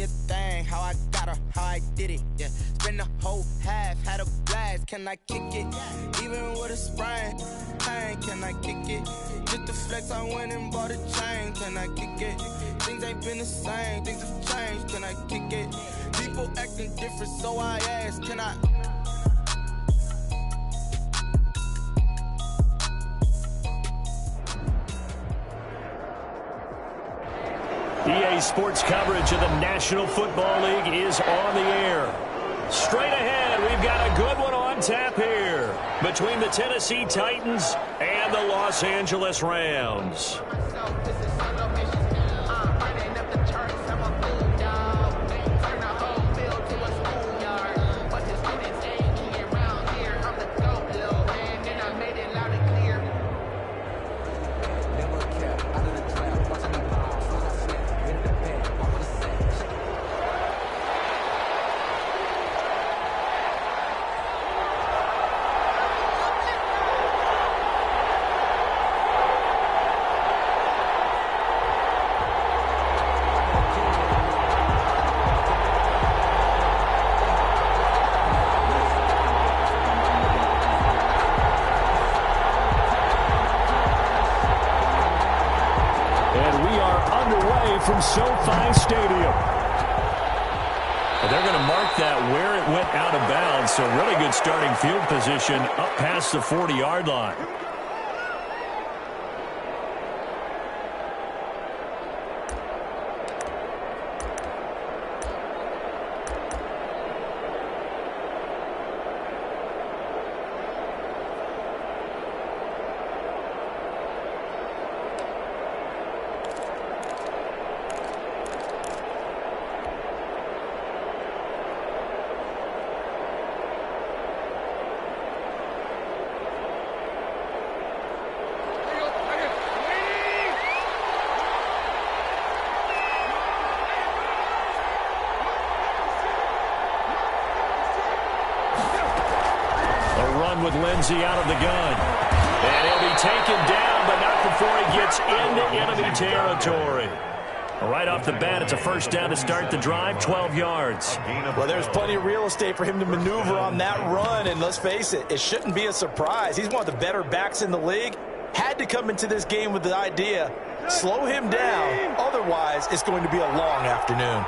a thing, how I got her, how I did it, yeah. Spend the whole half, had a blast, can I kick it? Even with a sprain, pain, can I kick it? Just to flex, I went and bought a chain, can I kick it? Things ain't been the same, things have changed, can I kick it? People acting different, so I ask, can I? EA Sports coverage of the National Football League is on the air. Straight ahead, we've got a good one on tap here between the Tennessee Titans and the Los Angeles Rams. From SoFi Stadium. Well, they're going to mark that where it went out of bounds, so really good starting field position up past the 40-yard line. With Lindsey out of the gun. And he'll be taken down, but not before he gets into enemy territory. Right off the bat, it's a first down to start the drive, 12 yards. Well, there's plenty of real estate for him to maneuver on that run, and let's face it, it shouldn't be a surprise. He's one of the better backs in the league. Had to come into this game with the idea, slow him down, otherwise it's going to be a long afternoon.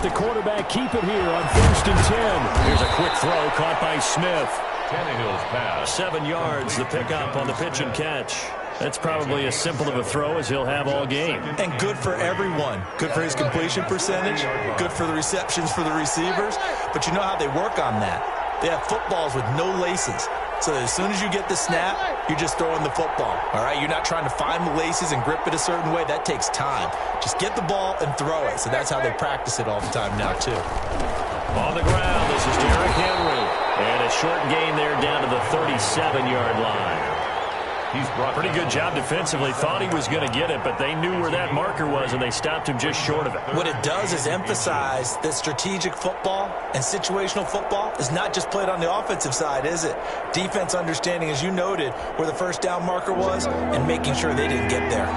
The quarterback keep it here on 1st and 10. Here's a quick throw caught by Smith. Tannehill's pass. 7 yards, the pickup on the pitch and catch. That's probably as simple of a throw as he'll have all game. And good for everyone. Good for his completion percentage. Good for the receptions for the receivers. But you know how they work on that. They have footballs with no laces. So as soon as you get the snap, you're just throwing the football, all right? You're not trying to find the laces and grip it a certain way. That takes time. Just get the ball and throw it. So that's how they practice it all the time now, too. On the ground, this is Derrick Henry. And a short gain there down to the 37-yard line. He's brought pretty good job defensively. Thought he was going to get it, but they knew where that marker was, and they stopped him just short of it. What it does is emphasize that strategic football and situational football is not just played on the offensive side, is it? Defense understanding, as you noted, where the first down marker was and making sure they didn't get there.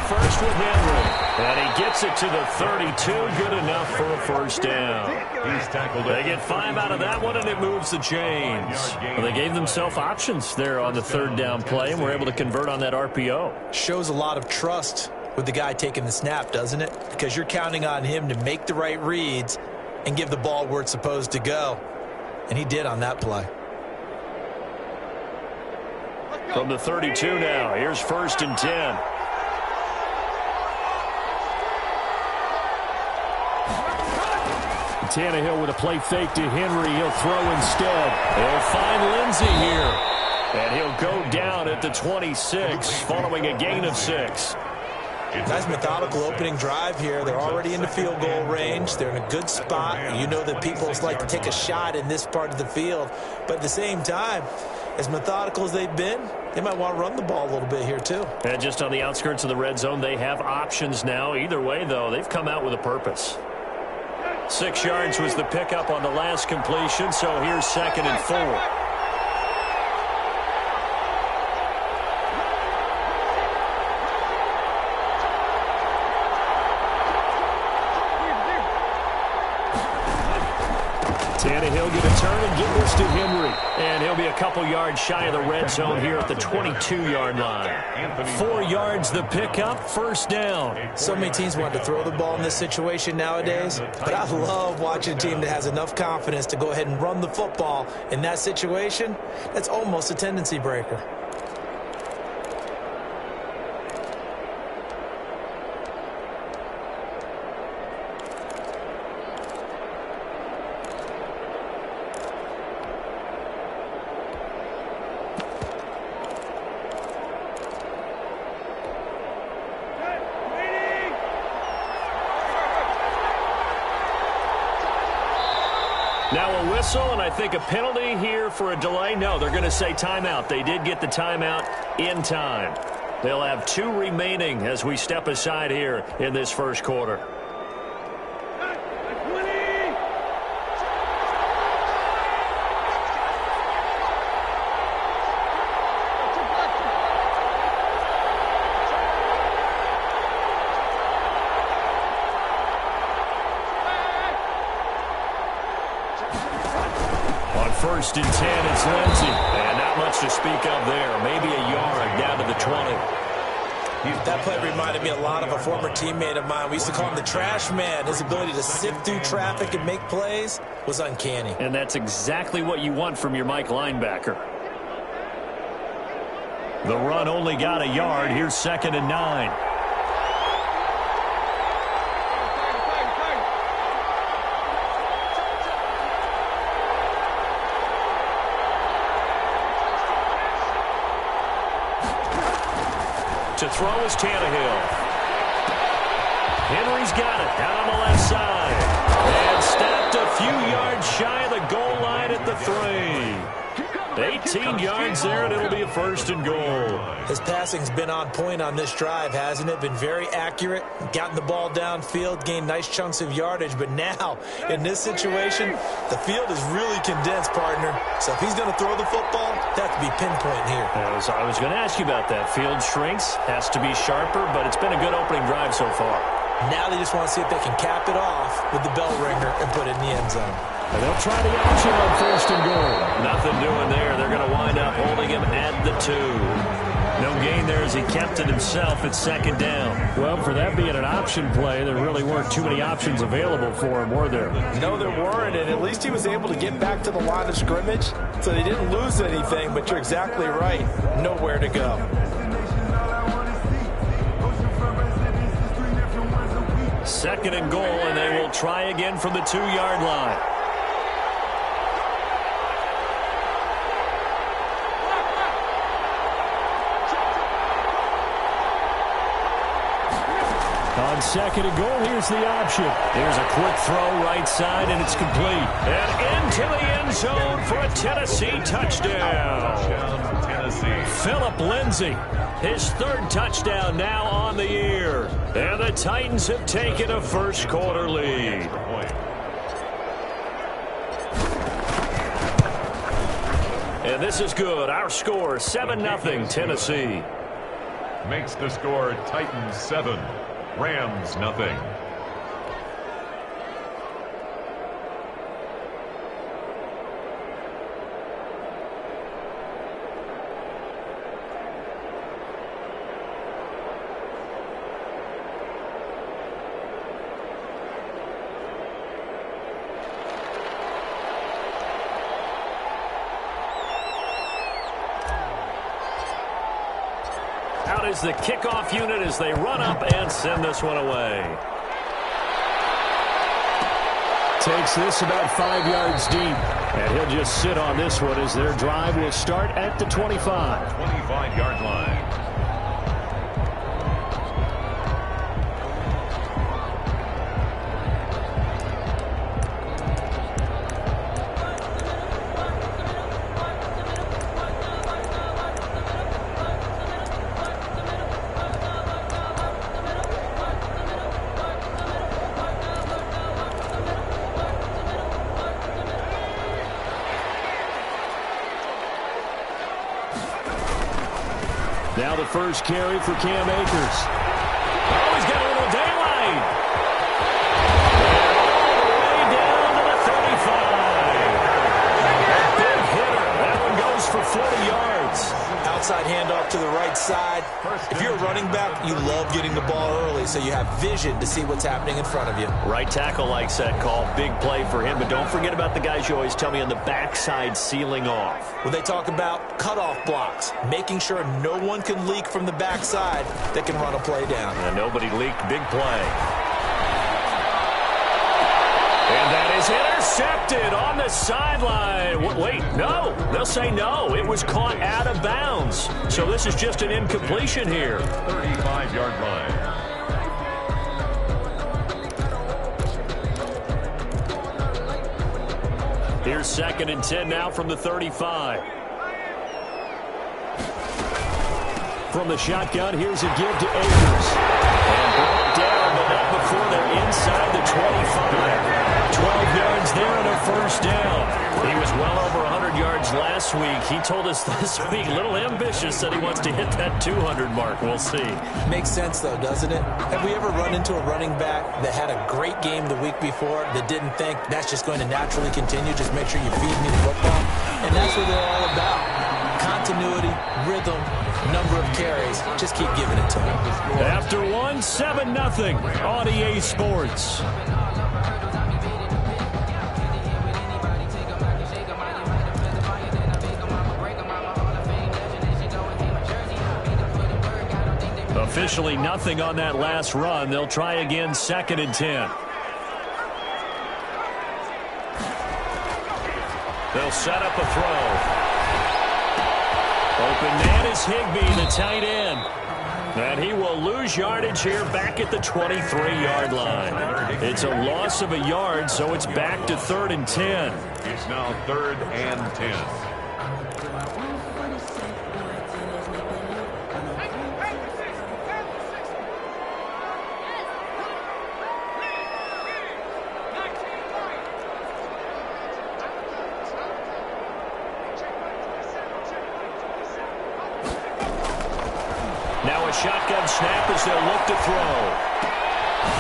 First with Henry, and he gets it to the 32, good enough for a first down. He's tackled. They get 5 out of that one, and it moves the chains. Well, they gave themselves options there on the 3rd down play, and were able to convert on that RPO. Shows a lot of trust with the guy taking the snap, doesn't it? Because you're counting on him to make the right reads and give the ball where it's supposed to go. And he did on that play. From the 32 now, here's 1st and 10. Tannehill with a play fake to Henry. He'll throw instead. They'll find Lindsey here. And he'll go down at the 26 following a gain of 6. Nice methodical opening drive here. They're already in the field goal range. They're in a good spot. You know that people like to take a shot in this part of the field. But at the same time, as methodical as they've been, they might want to run the ball a little bit here too. And just on the outskirts of the red zone, they have options now. Either way, though, they've come out with a purpose. 6 yards was the pickup on the last completion, so here's 2nd and 4. Tannehill get a turn and give this to Henry. And he'll be a couple yards shy of the red zone here at the 22-yard line. 4 yards the pickup, 1st down. So many teams want to throw the ball in this situation nowadays, but I love watching a team that has enough confidence to go ahead and run the football in that situation. That's almost a tendency breaker. Now a whistle, and I think a penalty here for a delay. No, they're going to say timeout. They did get the timeout in time. They'll have 2 remaining as we step aside here in this 1st quarter. On 1st and 10, it's Lindsey. And not much to speak of there. Maybe a yard down to the 20. That play reminded me a lot of a former teammate of mine. We used to call him the trash man. His ability to sift through traffic and make plays was uncanny. And that's exactly what you want from your Mike linebacker. The run only got a yard. Here's 2nd and 9. To throw is Tannehill. Henry's got it out on the left side. And stopped a few yards shy of the goal line at the 3. 18 yards there, and it'll be a 1st and goal. His passing's been on point on this drive, hasn't it? Been very accurate, gotten the ball downfield, gained nice chunks of yardage. But now, in this situation, the field is really condensed, partner. So if he's going to throw the football, that has to be pinpoint here. I was going to ask you about that. Field shrinks, has to be sharper, but it's been a good opening drive so far. Now they just want to see if they can cap it off with the bell ringer and put it in the end zone. And they'll try the option on 1st and goal. Nothing doing there. They're going to wind up holding him at the 2. No gain there as he kept it himself at 2nd down. Well, for that being an option play, there really weren't too many options available for him, were there? No, there weren't, and at least he was able to get back to the line of scrimmage, so they didn't lose anything, but you're exactly right. Nowhere to go. Second and goal, and they will try again from the 2-yard line. On 2nd and goal, here's the option. Here's a quick throw right side, and it's complete. And into the end zone for a Tennessee touchdown. Phillip Lindsay, his 3rd touchdown now on the year. And the Titans have taken a 1st quarter lead. And this is good. Our score, 7-0 Tennessee. Makes the score Titans 7, Rams nothing. Out is the kickoff unit as they run up and send this one away. Takes this about 5 yards deep. And he'll just sit on this one as their drive will start at the 25. 25-yard line. Now the first carry for Cam Akers. Oh, he's got a little daylight. And all the way down to the 35. A big hitter. That one goes for 40 yards. Outside handoff to the right side. If you're a running back, you love getting the ball early so you have vision to see what's happening in front of you. Right tackle likes that call. Big play for him. But don't forget about the guys you always tell me on the backside sealing off. When they talk about cutoff blocks, making sure no one can leak from the backside that can run a play down. And nobody leaked. Big play. And that is intercepted on the sideline. Wait, no. They'll say no. It was caught out of bounds. So this is just an incompletion here. 35-yard line. Here's 2nd and 10 now from the 35. From the shotgun, here's a give to Akers. And brought down, but not before they're inside the 25. 12 yards there and a first down. He was well over 100 yards last week. He told us this week, a little ambitious, that he wants to hit that 200 mark. We'll see. Makes sense, though, doesn't it? Have we ever run into a running back that had a great game the week before that didn't think that's just going to naturally continue? Just make sure you feed me the football. And that's what they're all about. Continuity, rhythm, number of carries. Just keep giving it to them. After one, 7-0 on EA Sports. Officially nothing on that last run. They'll try again, 2nd and 10. They'll set up a throw. Open man is Higbee, the tight end. And he will lose yardage here back at the 23-yard line. It's a loss of a yard, so it's back to 3rd and 10. It's now 3rd and 10. Now a shotgun snap as they'll look to throw.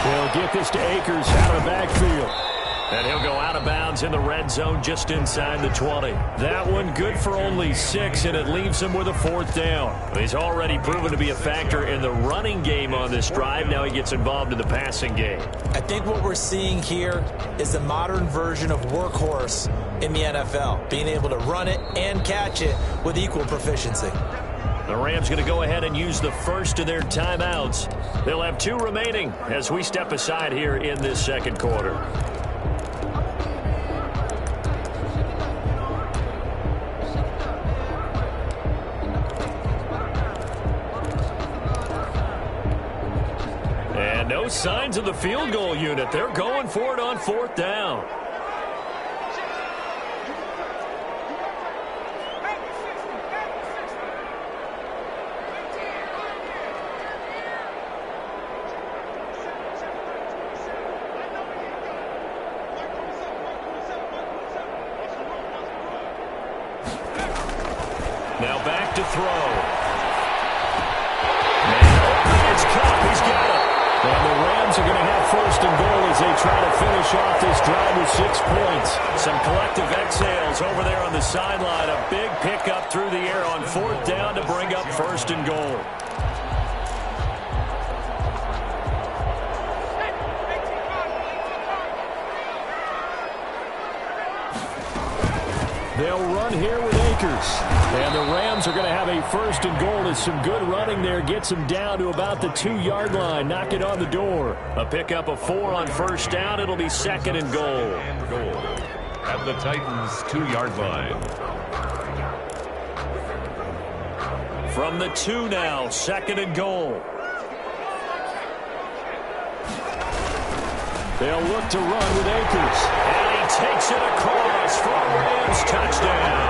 They'll get this to Akers out of the backfield. And he'll go out of bounds in the red zone just inside the 20. That one good for only 6, and it leaves him with a 4th down. He's already proven to be a factor in the running game on this drive. Now he gets involved in the passing game. I think what we're seeing here is the modern version of workhorse in the NFL, being able to run it and catch it with equal proficiency. The Rams going to go ahead and use the first of their timeouts. They'll have 2 remaining as we step aside here in this 2nd quarter. And no signs of the field goal unit. They're going for it on 4th down. Now back to throw. And it's caught. He's got it. And the Rams are going to have 1st and goal as they try to finish off this drive with 6 points. Some collective exhales over there on the sideline. A big pickup through the air on 4th down to bring up 1st and goal. They'll run here with Akers. And the Rams are going to have a 1st and goal as some good running there gets them down to about the 2-yard line. Knock it on the door. A pickup of 4 on 1st down. It'll be 2nd and goal. At the Titans' 2-yard line. From the 2 now, 2nd and goal. They'll look to run with Akers. And he takes it across for a Rams touchdown.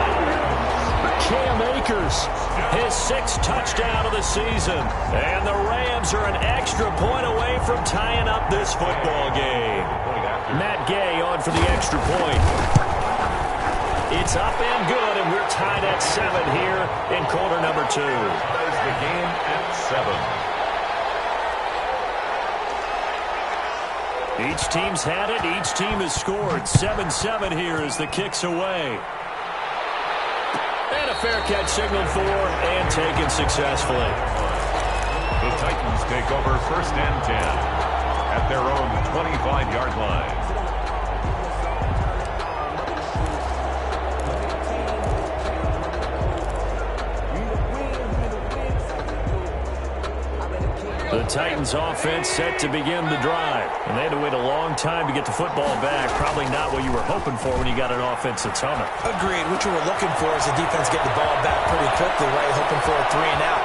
Cam Akers, his 6th touchdown of the season. And the Rams are an extra point away from tying up this football game. Matt Gay on for the extra point. It's up and good, and we're tied at 7 here in quarter number 2. Ties the game at 7. Each team's had it. Each team has scored. 7-7 here as the kick's away. And a fair catch signaled for and taken successfully. The Titans take over 1st and 10 at their own 25-yard line. The Titans offense set to begin the drive. And they had to wait a long time to get the football back. Probably not what you were hoping for when you got an offense that's humming. Agreed. What you were looking for is the defense get the ball back pretty quickly, right? Hoping for a 3 and out.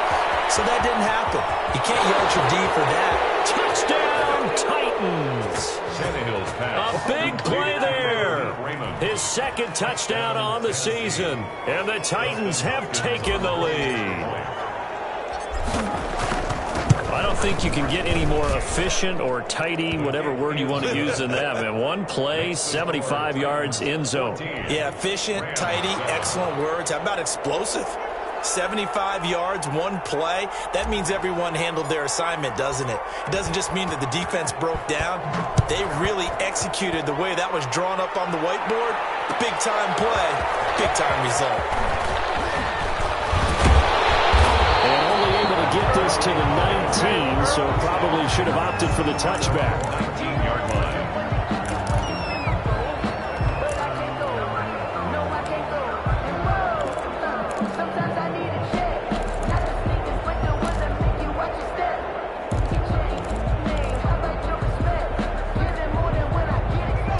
So that didn't happen. You can't yard your D for that. Touchdown, Titans! Tannehill's pass. A big play there. His 2nd touchdown on the season. And the Titans have taken the lead. I don't think you can get any more efficient or tidy, whatever word you want to use in that. Man, one play, 75 yards, end zone. Yeah, efficient, tidy, excellent words. How about explosive? 75 yards, one play. That means everyone handled their assignment, doesn't it? It doesn't just mean that the defense broke down. They really executed the way that was drawn up on the whiteboard. Big-time play, big-time result. Get this to the 19, so probably should have opted for the touchback. 19-yard line.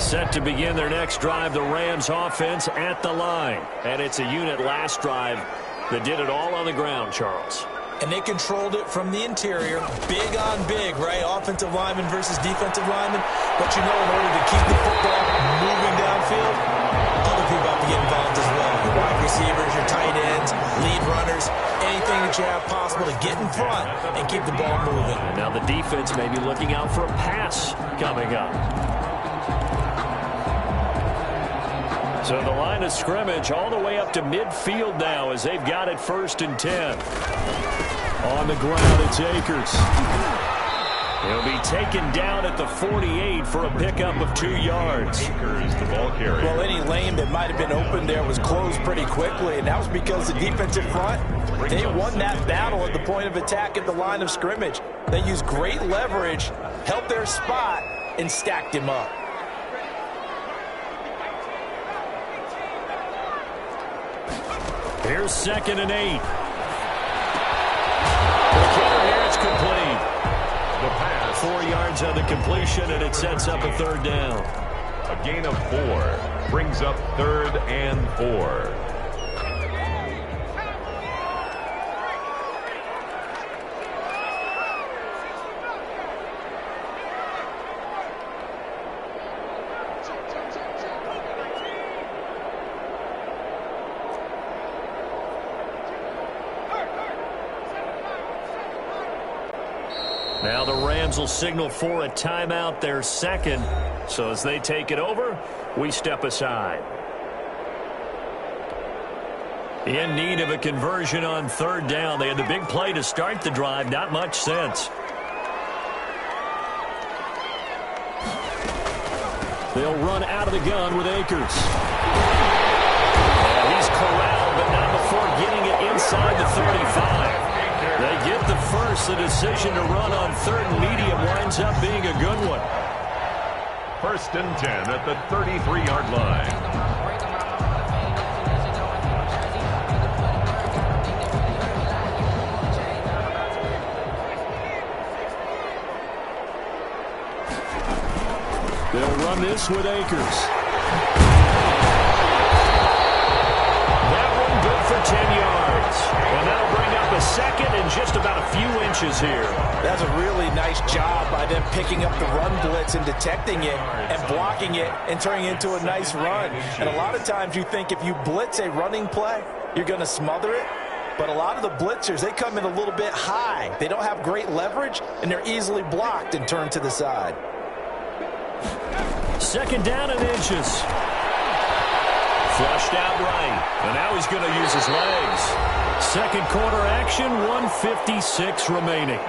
Set to begin their next drive, the Rams offense at the line. And it's a unit last drive that did it all on the ground, Charles. And they controlled it from the interior. Big on big, right? Offensive lineman versus defensive lineman. But you know, in order to keep the football moving downfield, other people have to get involved as well. Your wide receivers, your tight ends, lead runners, anything that you have possible to get in front and keep the ball moving. And now the defense may be looking out for a pass coming up. So the line of scrimmage all the way up to midfield now as they've got it 1st and 10. On the ground, it's Akers. He'll be taken down at the 48 for a pickup of 2 yards. Akers, the ball carrier. Well, any lane that might have been open there was closed pretty quickly, and that was because the defensive front, they won that battle at the point of attack at the line of scrimmage. They used great leverage, held their spot, and stacked him up. Here's 2nd and 8. The kicker here, it's complete. The pass. 4 yards on the completion, and it sets up a 3rd down. A gain of 4 brings up 3rd and 4. Now the Rams will signal for a timeout, their 2nd. So as they take it over, we step aside. In need of a conversion on 3rd down. They had the big play to start the drive. Not much sense. They'll run out of the gun with Akers. And he's corralled, but not before getting it inside the 35. They get the first. The decision to run on 3rd and medium winds up being a good one. 1st and 10 at the 33-yard line. They'll run this with Akers. That one good for 10 yards. And that'll bring up a 2nd and just about a few inches here. That's a really nice job by them picking up the run blitz and detecting it and blocking it and turning it into a nice run. And a lot of times you think if you blitz a running play, you're going to smother it. But a lot of the blitzers, they come in a little bit high. They don't have great leverage, and they're easily blocked and turned to the side. 2nd down and inches. Flushed out right. And now he's going to use his legs. Second quarter action, 1:56 remaining.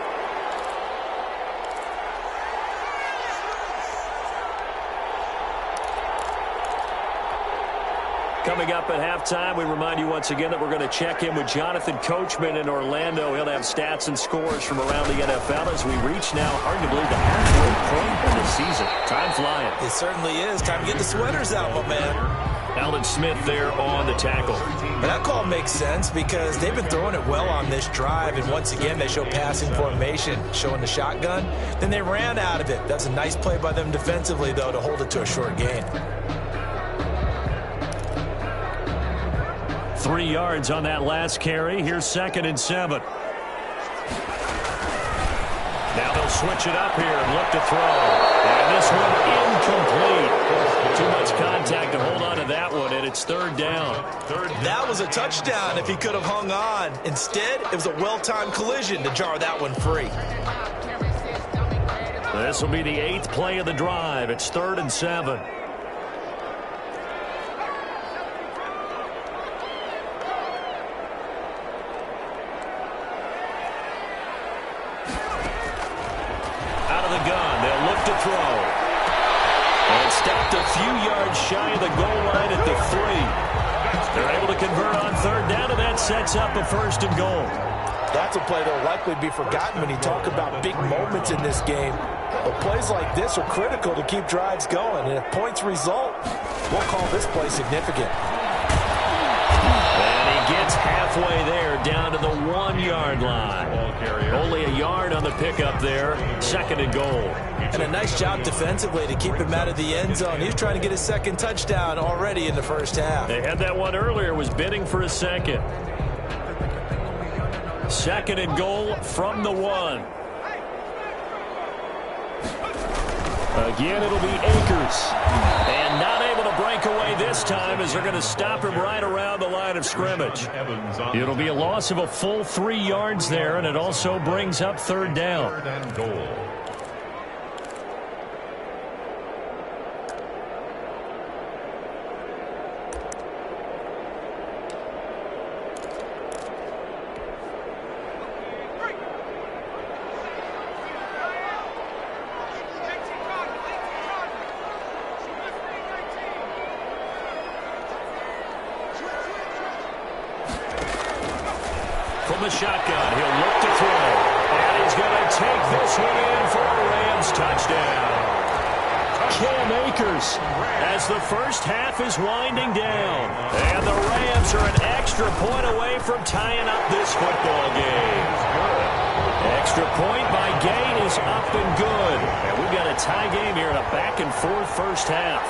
Coming up at halftime, we remind you once again that we're going to check in with Jonathan Coachman in Orlando. He'll have stats and scores from around the NFL as we reach now, arguably, the halfway point of the season. Time flying. It certainly is. Time to get the sweaters out, my man. Alden Smith there on the tackle. But that call makes sense because they've been throwing it well on this drive, and once again they show passing formation, showing the shotgun. Then they ran out of it. That's a nice play by them defensively, though, to hold it to a short gain. 3 yards on that last carry. Here's 2nd and 7. Now they'll switch it up here and look to throw. And this one incomplete. Too much contact to hold on to that one, and it's 3rd down. That was a touchdown if he could have hung on. Instead, it was a well-timed collision to jar that one free. This will be the 8th play of the drive. It's 3rd and 7. Throw. And stopped a few yards shy of the goal line at the 3. They're able to convert on 3rd down, and that sets up a 1st and goal. That's a play that will likely be forgotten when you talk about big moments in this game. But plays like this are critical to keep drives going. And if points result, we'll call this play significant. And he gets halfway there, down to the 1-yard line. Only a yard on the pickup there. 2nd and goal. And a nice job defensively to keep him out of the end zone. He's trying to get his 2nd touchdown already in the first half. They had that one earlier, was bidding for a 2nd. 2nd and goal from the 1. Again, it'll be Akers. And not able to break away this time as they're going to stop him right around the line of scrimmage. It'll be a loss of a full 3 yards there, and it also brings up 3rd down. 3rd and goal. From the shotgun, he'll look to throw. And he's going to take this one in for a Rams touchdown. Cam Akers as the first half is winding down. And the Rams are an extra point away from tying up this football game. Extra point by Gain is up and good. And we've got a tie game here in a back-and-forth first half.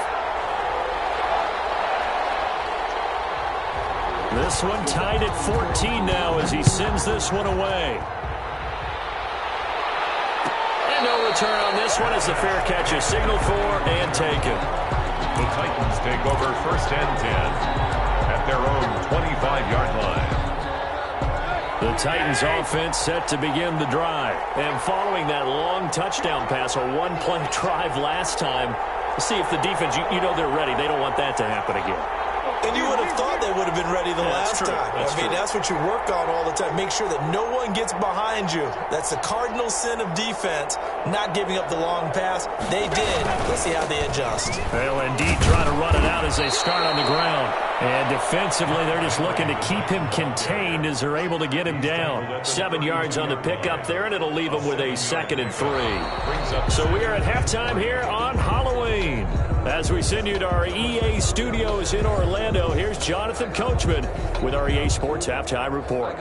This one tied at 14 now as he sends this one away. And no return on this one as the fair catch is signaled for and taken. The Titans take over 1st and 10 at their own 25-yard line. The Titans offense set to begin the drive. And following that long touchdown pass, a one-play drive last time, see if the defense, you know they're ready. They don't want that to happen again. And you would have thought they would have been ready the last time. That's what you work on all the time. Make sure that no one gets behind you. That's the cardinal sin of defense, not giving up the long pass. They did. Let's see how they adjust. They'll indeed try to run it out as they start on the ground. And defensively, they're just looking to keep him contained as they're able to get him down. 7 yards on the pickup there, and it'll leave him with a 2nd and 3. So we are at halftime here on Halloween. As we send you to our EA studios in Orlando, here's Jonathan Coachman with our EA Sports Halftime Report.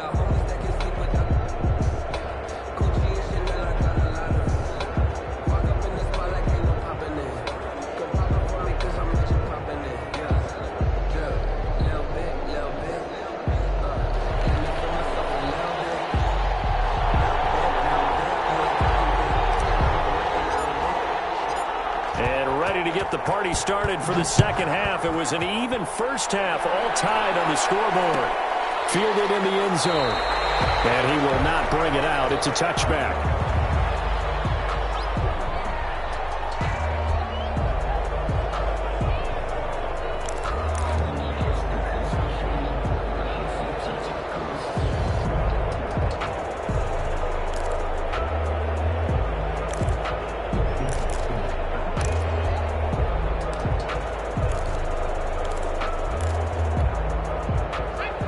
The party started for the second half. It was an even first half, all tied on the scoreboard. Fielded in the end zone. And he will not bring it out. It's a touchback.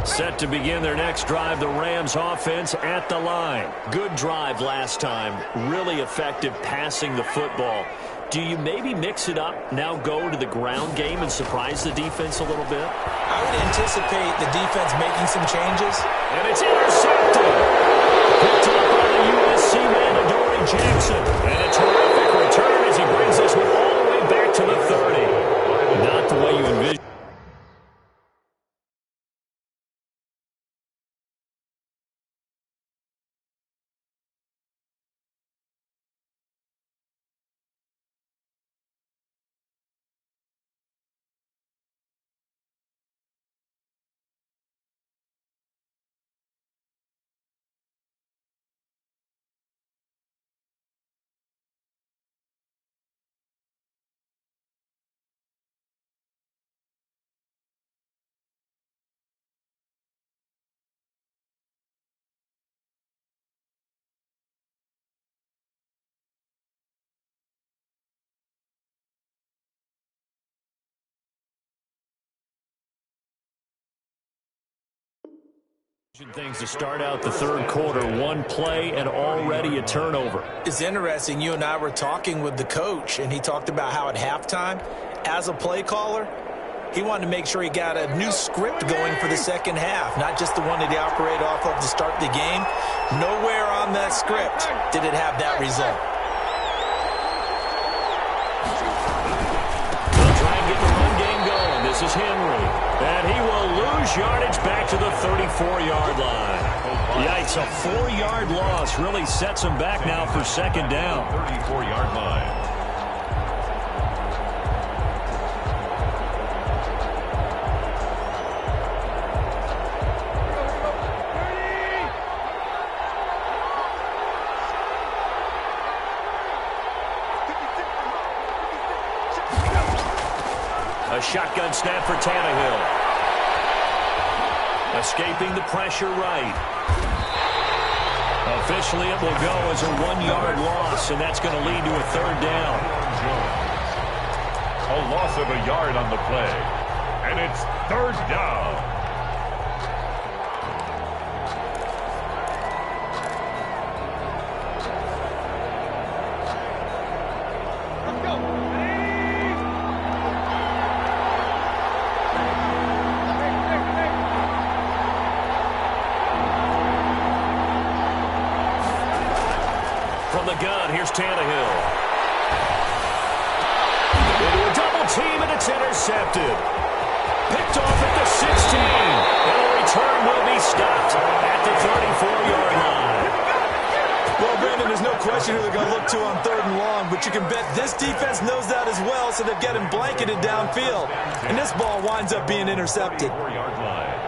Set to begin their next drive, the Rams offense at the line. Good drive last time. Really effective passing the football. Do you maybe mix it up, now go to the ground game and surprise the defense a little bit? I would anticipate the defense making some changes. And it's intercepted. Picked up by the USC man, Adoree Jackson. And a terrific return as he brings this one all the way back to the 30. Not the way you envision. Things to start out the third quarter. One play and already a turnover. It's interesting. You and I were talking with the coach, and he talked about how at halftime, as a play caller, he wanted to make sure he got a new script going for the second half, not just the one that he operated off of to start the game. Nowhere on that script did it have that result. They'll try and get the run game going. This is Henry. And he will lose yardage back to the 34-yard line. Yikes, a 4-yard loss really sets him back now for second down. 34-yard line. A shotgun snap for Tannehill. Escaping the pressure right. Officially, it will go as a 1-yard loss, and that's going to lead to a third down. A loss of a yard on the play, and it's third down. Here's Tannehill. Into a double team, and it's intercepted. Picked off at the 16. And the return will be stopped at the 34-yard line. Well, Brandon, there's no question who they're going to look to on third and long, but you can bet this defense knows that as well, so they're getting blanketed downfield. And this ball winds up being intercepted. 4-yard line.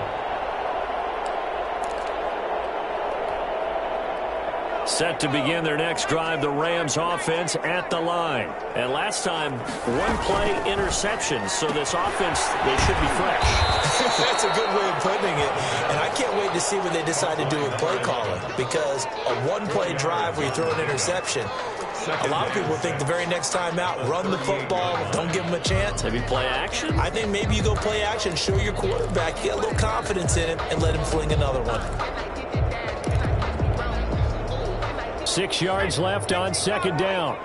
Set to begin their next drive, the Rams offense at the line. And last time, one play interception, so this offense, they should be fresh. That's a good way of putting it. And I can't wait to see what they decide to do with play calling, because a one-play drive where you throw an interception, a lot of people think the very next time out, run the football, don't give them a chance. Maybe play action? I think maybe you go play action, show your quarterback, get a little confidence in him, and let him fling another one. 6 yards left on second down.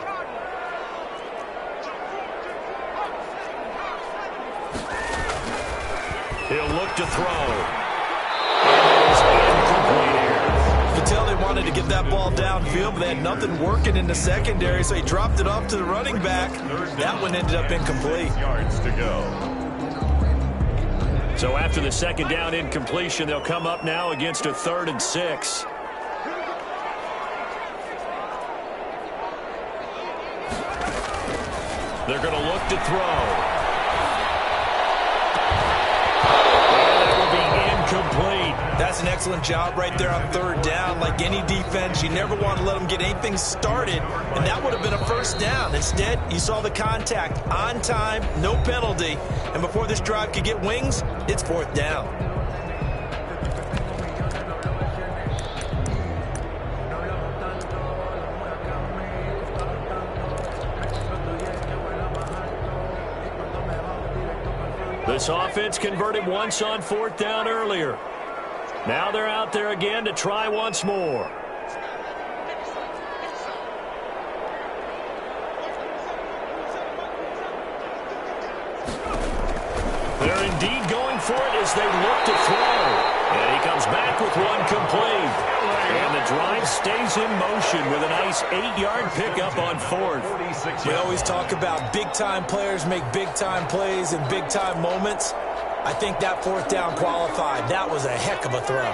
He'll look to throw. You can tell they wanted to get that ball downfield, but they had nothing working in the secondary, so he dropped it off to the running back. That one ended up incomplete. Yards to go. So after the second down incompletion, they'll come up now against a 3rd and 6. They're going to look to throw. And that will be incomplete. That's an excellent job right there on third down. Like any defense, you never want to let them get anything started, and that would have been a first down. Instead, you saw the contact on time, no penalty, and before this drive could get wings, it's 4th down. This offense converted once on 4th down earlier. Now they're out there again to try once more. They're indeed going for it as they look to throw. And he comes back with one complete. And the drive stays in motion with a nice 8-yard pickup on fourth. We always talk about big-time players make big-time plays in big-time moments. I think that fourth down qualified. That was a heck of a throw.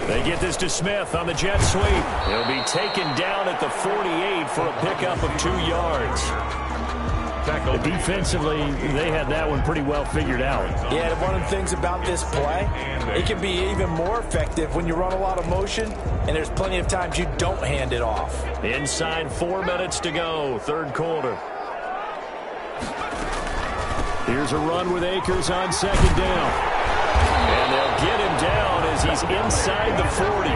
They get this to Smith on the jet sweep. He'll be taken down at the 48 for a pickup of 2 yards. Defensively, they had that one pretty well figured out. Yeah, one of the things about this play, it can be even more effective when you run a lot of motion, and there's plenty of times you don't hand it off. Inside 4 minutes to go, third quarter. Here's a run with Akers on second down. And they'll get him down as he's inside the 40.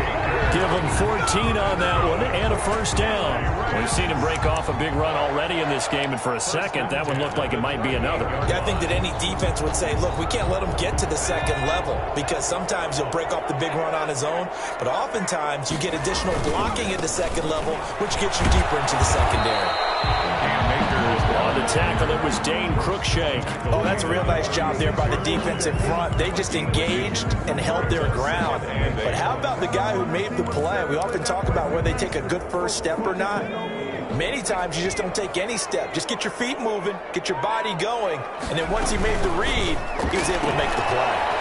Give him 14 on that one and a first down. We've seen him break off a big run already in this game, and for a second, that one looked like it might be another. Yeah, I think that any defense would say, look, we can't let him get to the second level because sometimes he'll break off the big run on his own, but oftentimes you get additional blocking at the second level, which gets you deeper into the secondary. On the tackle, it was Dane Cruikshank. Oh, that's a real nice job there by the defense in front. They just engaged and held their ground. But how about the guy who made the play? We often talk about whether they take a good first step or not. Many times you just don't take any step. Just get your feet moving, get your body going, and then once he made the read, he was able to make the play.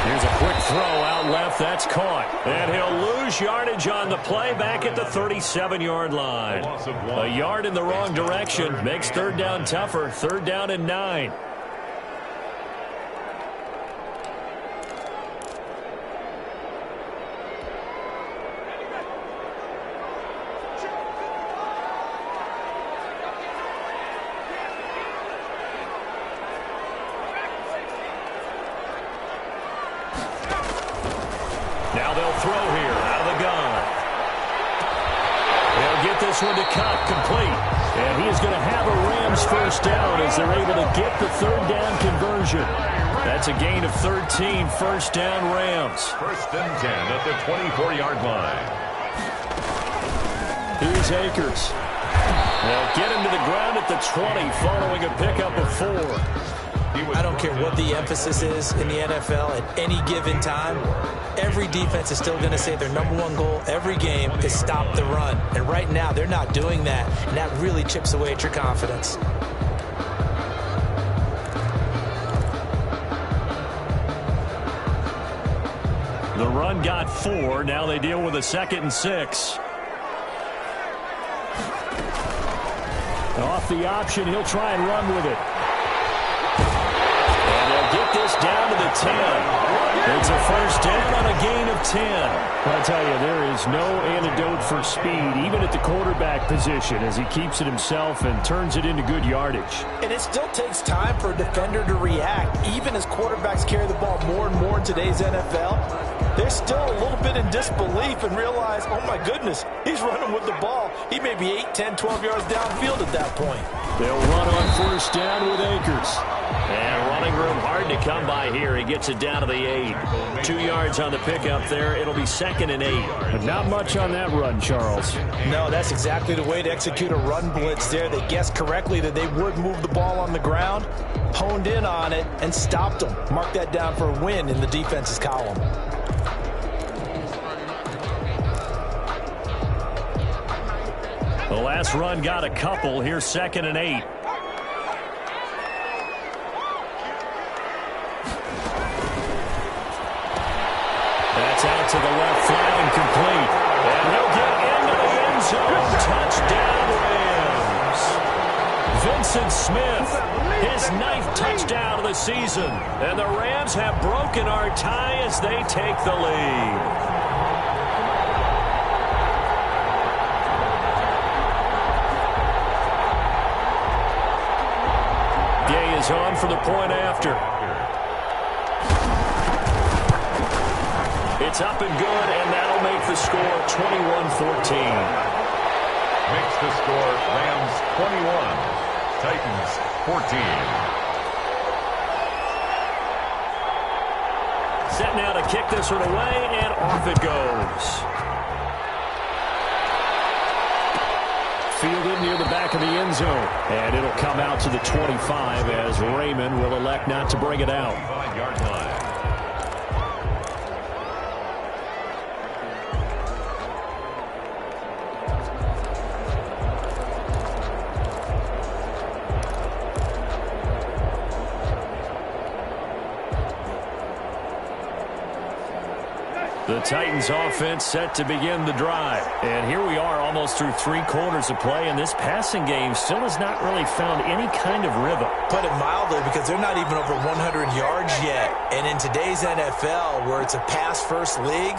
Here's a quick throw out left. That's caught. And he'll lose yardage on the play back at the 37-yard line. A yard in the wrong direction makes third down tougher. Third down and 9. Now they'll throw here out of the gun. They'll get this one to Cup complete. And he is going to have a Rams first down as they're able to get the third down conversion. That's a gain of 13, first down Rams. First and 10 at the 24-yard line. Here's Akers. They'll get him to the ground at the 20 following a pickup of 4. I don't care what the emphasis is in the NFL at any given time. Every defense is still going to say their number one goal every game is stop the run. And right now, they're not doing that, and that really chips away at your confidence. The run got 4. Now they deal with a 2nd and 6. Off the option, he'll try and run with it. And they'll get this down to the 10. It's a first down on a gain of 10. Well, I tell you, there is no antidote for speed, even at the quarterback position, as he keeps it himself and turns it into good yardage. And it still takes time for a defender to react. Even as quarterbacks carry the ball more and more in today's NFL, they're still a little bit in disbelief and realize, oh my goodness, he's running with the ball. He may be 8, 10, 12 yards downfield at that point. They'll run on first down with Akers. And running room hard to come by here. He gets it down to the 8. 2 yards on the pickup there. It'll be 2nd and 8. But not much on that run, Charles. No, that's exactly the way to execute a run blitz there. They guessed correctly that they would move the ball on the ground, honed in on it, and stopped them. Mark that down for a win in the defense's column. The last run got a couple. Here's 2nd and 8. That's out to the left flat and complete. And he'll get into the end zone. Touchdown, Rams. Vincent Smith, his 9th touchdown of the season. And the Rams have broken our tie as they take the lead. Gay is on for the point after. It's up and good, and that'll make the score 21-14. Makes the score Rams 21, Titans 14. Set now to kick this one away, and off it goes. Fielded near the back of the end zone. And it'll come out to the 25 as Raymond will elect not to bring it out. 5-yard line. The Titans offense set to begin the drive. And here we are almost through 3 quarters of play, and this passing game still has not really found any kind of rhythm. Put it mildly, because they're not even over 100 yards yet. And in today's NFL, where it's a pass-first league,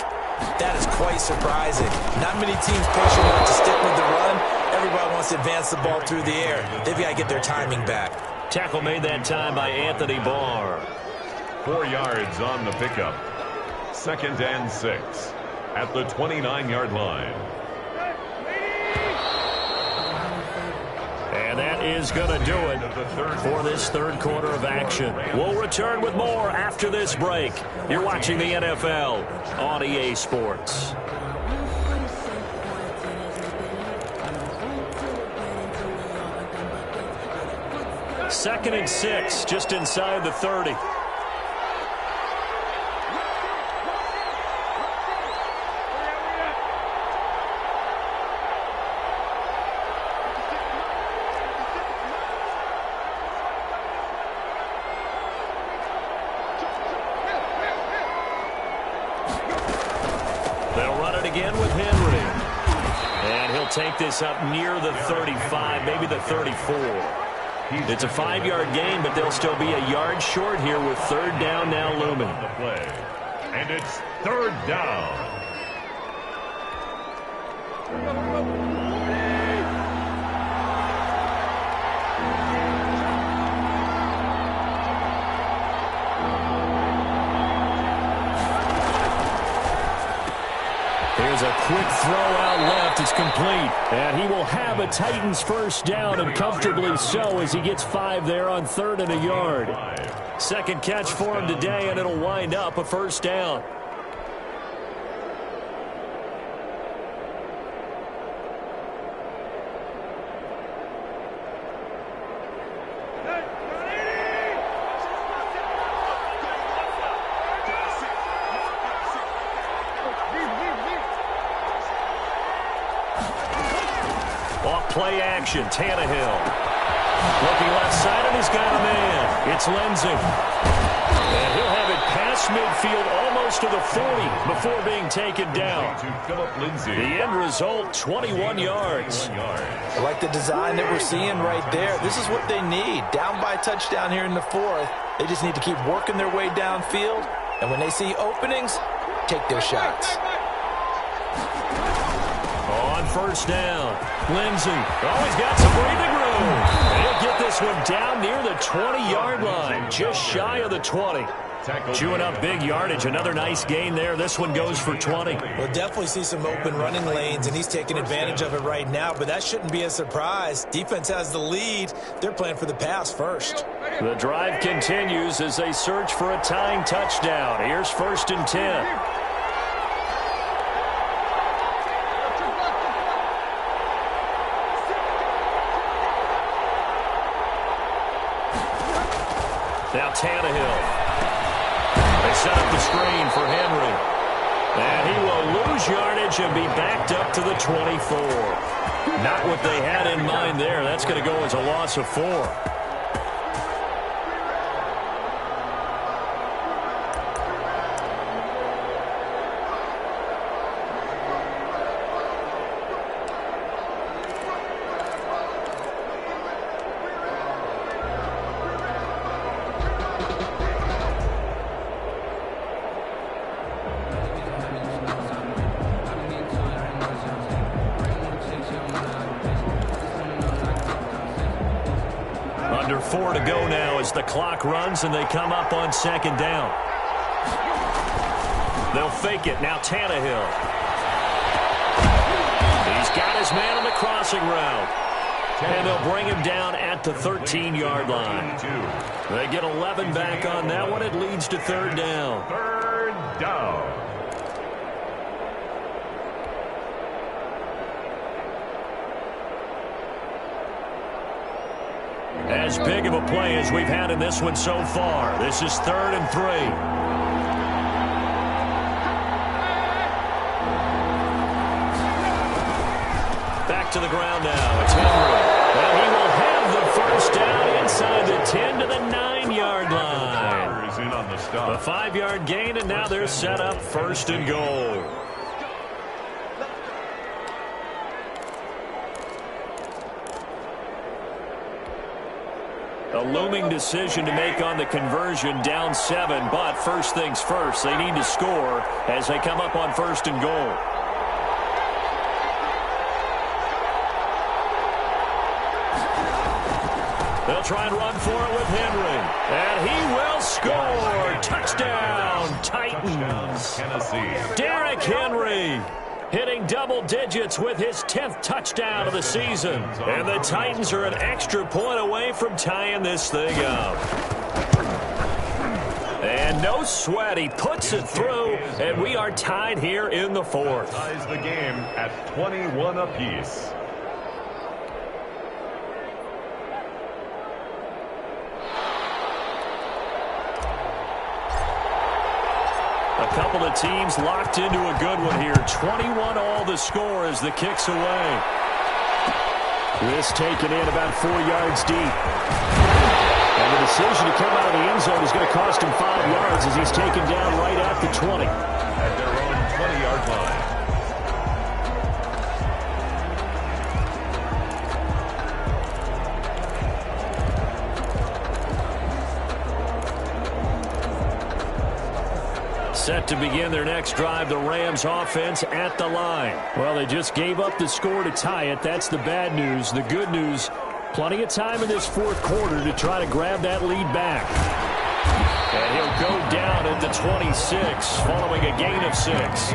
that is quite surprising. Not many teams patient enough to stick with the run. Everybody wants to advance the ball through the air. They've got to get their timing back. Tackle made that time by Anthony Barr. 4 yards on the pickup. 2nd and 6 at the 29-yard line. And that is going to do it for this third quarter of action. We'll return with more after this break. You're watching the NFL on EA Sports. 2nd and 6, just inside the 30. Again with Henry. And he'll take this up near the 35, maybe the 34. It's a 5-yard gain, but they'll still be a yard short here with 3rd down now looming. And it's 3rd down. Here's a quick throw out left. It's complete. And he will have a Titans first down, and comfortably so, as he gets 5 there on 3rd and a yard. 2nd catch for him today, and it'll wind up a first down. Play action, Tannehill. Looking left side, and he's got a man. It's Lindsey. And he'll have it past midfield almost to the 40 before being taken down. The end result, 21 yards. I like the design that we're seeing right there. This is what they need. Down by a touchdown here in the 4th. They just need to keep working their way downfield. And when they see openings, take their shots. On first down, Lindsey. He's got some breathing room. And he'll get this one down near the 20-yard line, just shy of the 20. Chewing up big yardage. Another nice gain there. This one goes for 20. We'll definitely see some open running lanes, and he's taking advantage of it right now, but that shouldn't be a surprise. Defense has the lead. They're playing for the pass first. The drive continues as they search for a tying touchdown. Here's 1st and 10. Now Tannehill. They set up the screen for Henry. And he will lose yardage and be backed up to the 24. Not what they had in mind there. That's going to go as a loss of 4. Under 4 to go now as the clock runs and they come up on 2nd down. They'll fake it. Now Tannehill. his man on the crossing route. And they'll bring him down at the 13-yard line. They get 11 back on that one. It leads to third down. Third down. As big of a play as we've had in this one so far. This is 3rd and 3. Back to the ground now. It's Henry. And he will have the first down inside the 10 to the 9-yard line. In on the stop. A 5-yard gain, and now they're set up 1st and goal. A looming decision to make on the conversion, down 7, but first things first, they need to score as they come up on 1st and goal. They'll try and run for it with Henry, and he will score. Touchdown, Titans. Tennessee. Derrick Henry hitting double digits with his 10th touchdown of the season. And the Titans are an extra point away from tying this thing up. And no sweat, he puts it through, and we are tied here in the 4th. Ties the game at 21 apiece. A couple of teams locked into a good one here. 21 all the score as the kick's away. This taken in about 4 yards deep. And the decision to come out of the end zone is going to cost him 5 yards as he's taken down right at the 20. At their own 20-yard line. Set to begin their next drive, the Rams offense at the line. Well, they just gave up the score to tie it. That's the bad news. The good news, plenty of time in this 4th quarter to try to grab that lead back. And he'll go down at the 26 following a gain of 6.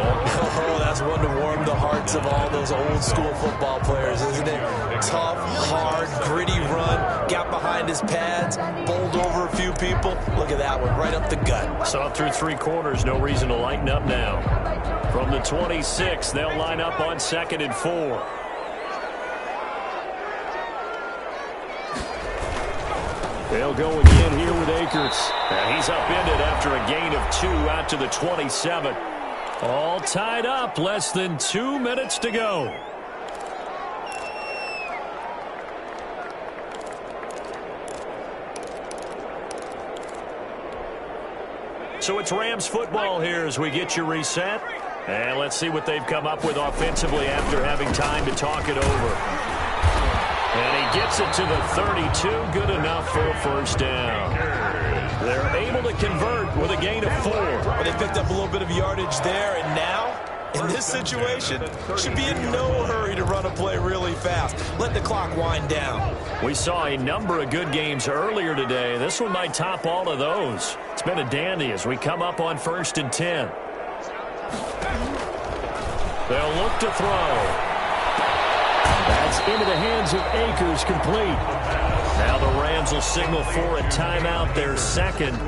Oh, that's one to warm the hearts of all those old school football players, isn't it? Tough, hard, gritty run, got behind his pads, bowled over a few people. Look at that one, right up the gut. Saw through 3 quarters, no reason to lighten up now. From the 26, they'll line up on 2nd and 4. They'll go again here with Akers. And he's upended after a gain of 2 out to the 27. All tied up, less than 2 minutes to go. So it's Rams football here as we get you reset. And let's see what they've come up with offensively after having time to talk it over. And he gets it to the 32. Good enough for a first down. They're able to convert with a gain of 4. Well, they picked up a little bit of yardage there, and now, in this situation, should be in no hurry to run a play really fast. Let the clock wind down. We saw a number of good games earlier today. This one might top all of those. It's been a dandy as we come up on 1st and 10. They'll look to throw. That's into the hands of Akers, complete. Now the Rams will signal for a timeout, their 2nd,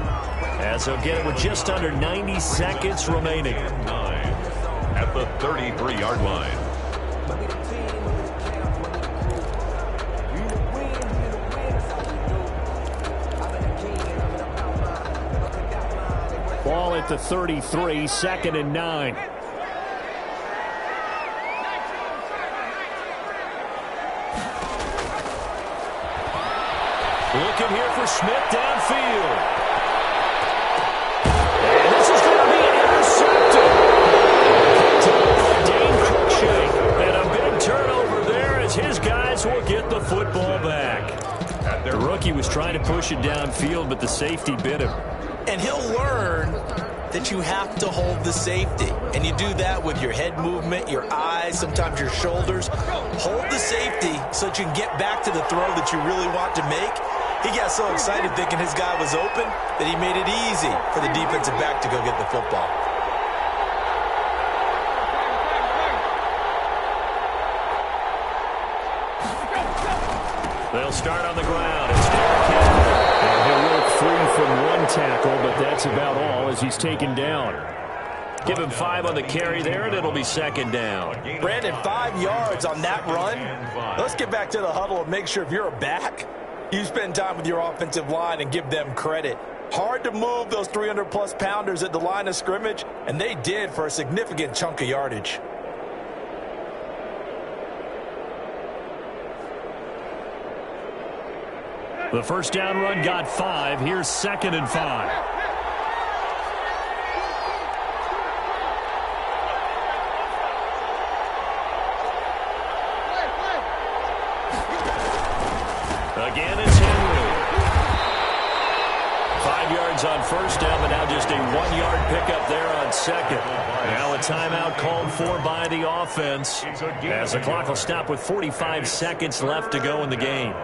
as they'll get it with just under 90 seconds remaining. 9 at the 33-yard line. Ball at the 33, 2nd and 9. Looking here for Smith downfield. And this is going to be intercepted. Dane Cruikshank. And a big turnover there as his guys will get the football back. The rookie was trying to push it downfield, but the safety bit him. And he'll learn that you have to hold the safety. And you do that with your head movement, your eyes, sometimes your shoulders. Hold the safety so that you can get back to the throw that you really want to make. He got so excited thinking his guy was open that he made it easy for the defensive back to go get the football. They'll start on the ground. It's Derrick Henry. And he'll work free from one tackle, but that's about all as he's taken down. Give him 5 on the carry there, and it'll be second down. Brandon, 5 yards on that run. Let's get back to the huddle and make sure if you're a back, you spend time with your offensive line and give them credit. Hard to move those 300-plus pounders at the line of scrimmage, and they did for a significant chunk of yardage. The first down run got 5. Here's 2nd and 5. Again, it's Henry. 5 yards on first down, but now just a 1-yard pickup there on second. Now a timeout called for by the offense as the clock will stop with 45 seconds left to go in the game.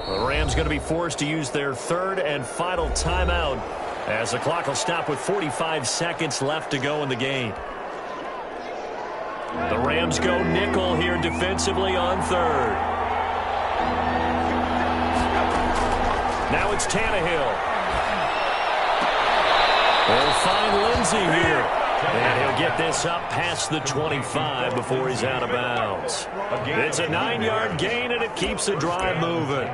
The Rams going to be forced to use their 3rd and final timeout as the clock will stop with 45 seconds left to go in the game. The Rams go nickel here defensively on 3rd. Now it's Tannehill. They'll find Lindsey here. And he'll get this up past the 25 before he's out of bounds. It's a 9-yard gain, and it keeps the drive moving.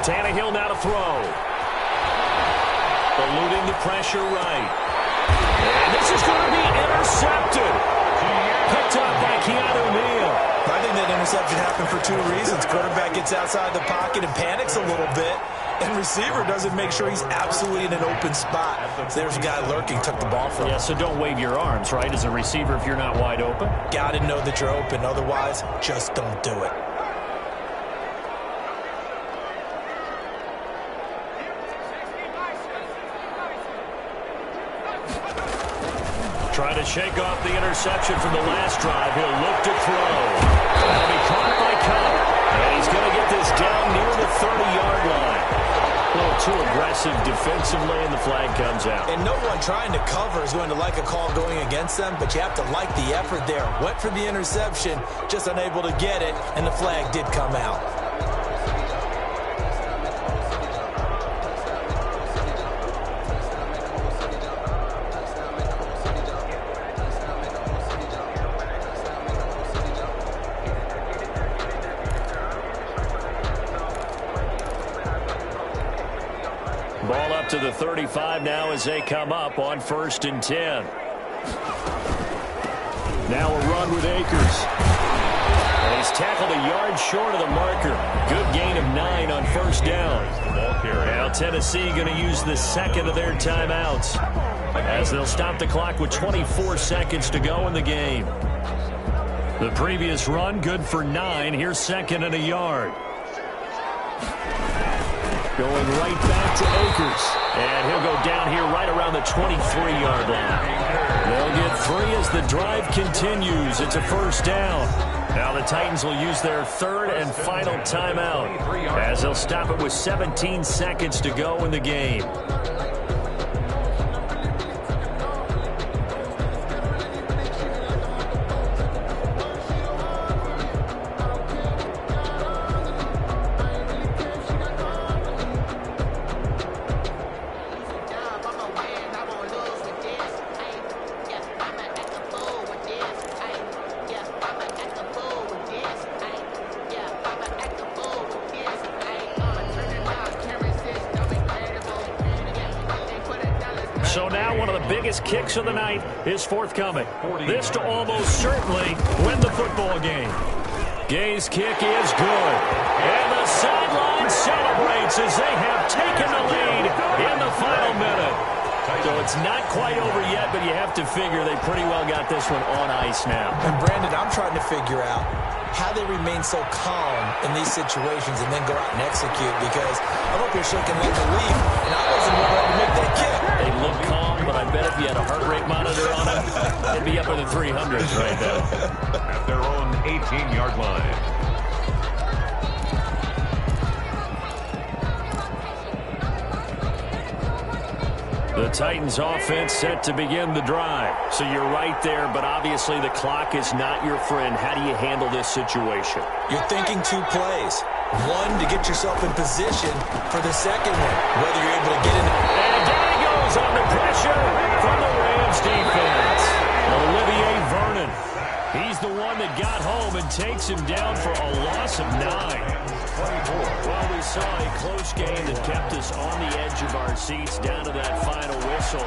Tannehill now to throw. Eluding the pressure right. And this is going to be intercepted. Picked up by Keanu Neal. I think that interception happened for 2 reasons. Quarterback gets outside the pocket and panics a little bit. And receiver doesn't make sure he's absolutely in an open spot. So there's a guy lurking, took the ball from him. Yeah, so don't wave your arms, right, as a receiver if you're not wide open. Got to know that you're open. Otherwise, just don't do it. Trying to shake off the interception from the last drive. He'll look to throw. That'll be caught by Cup. And he's going to get this down near the 30-yard line. A little too aggressive defensively, and the flag comes out. And no one trying to cover is going to like a call going against them, but you have to like the effort there. Went for the interception, just unable to get it, and the flag did come out. Ball up to the 35 now as they come up on 1st and 10. Now a run with Akers. And he's tackled a yard short of the marker. Good gain of 9 on 1st down. Now Tennessee going to use the 2nd of their timeouts as they'll stop the clock with 24 seconds to go in the game. The previous run good for 9. Here's 2nd and a yard. Going right back to Akers. And he'll go down here right around the 23-yard line. They'll get 3 as the drive continues. It's a 1st down. Now the Titans will use their 3rd and final timeout as they'll stop it with 17 seconds to go in the game. So now one of the biggest kicks of the night is forthcoming. This to almost certainly win the football game. Gay's kick is good. And the sideline celebrates as they have taken the lead in the final minute. not quite over yet, but you have to figure they pretty well got this one on ice now. And, Brandon, I'm trying to figure out how they remain so calm in these situations and then go out and execute, because I'm up here shaking like a leaf, and I wasn't ready to make that kick. They look calm, but I bet if you had a heart rate monitor on them, it'd be up in the 300s right now. At their own 18-yard line. The Titans offense set to begin the drive. So you're right there, but obviously the clock is not your friend. How do you handle this situation? You're thinking two plays. One, to get yourself in position for the second one, whether you're able to get in. And down he goes under pressure from the Rams defense. Olivier Vernon. He's the one that got home and takes him down for a loss of 9. Well, we saw a close game that kept us on the edge of our seats down to that final whistle.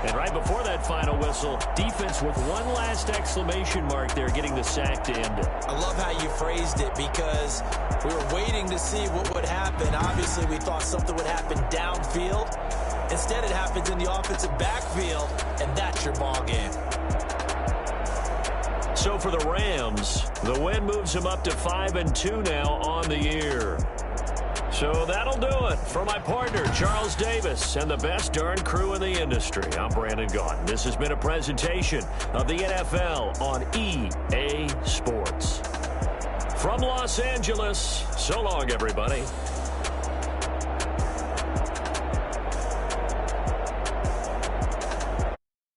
And right before that final whistle, defense with one last exclamation mark there, getting the sack to end it. I love how you phrased it, because we were waiting to see what would happen. Obviously, we thought something would happen downfield. Instead, it happens in the offensive backfield, and that's your ball game. So for the Rams, the win moves them up to 5-2 now on the year. So that'll do it for my partner, Charles Davis, and the best darn crew in the industry. I'm Brandon Gaudin. This has been a presentation of the NFL on EA Sports. From Los Angeles, so long, everybody.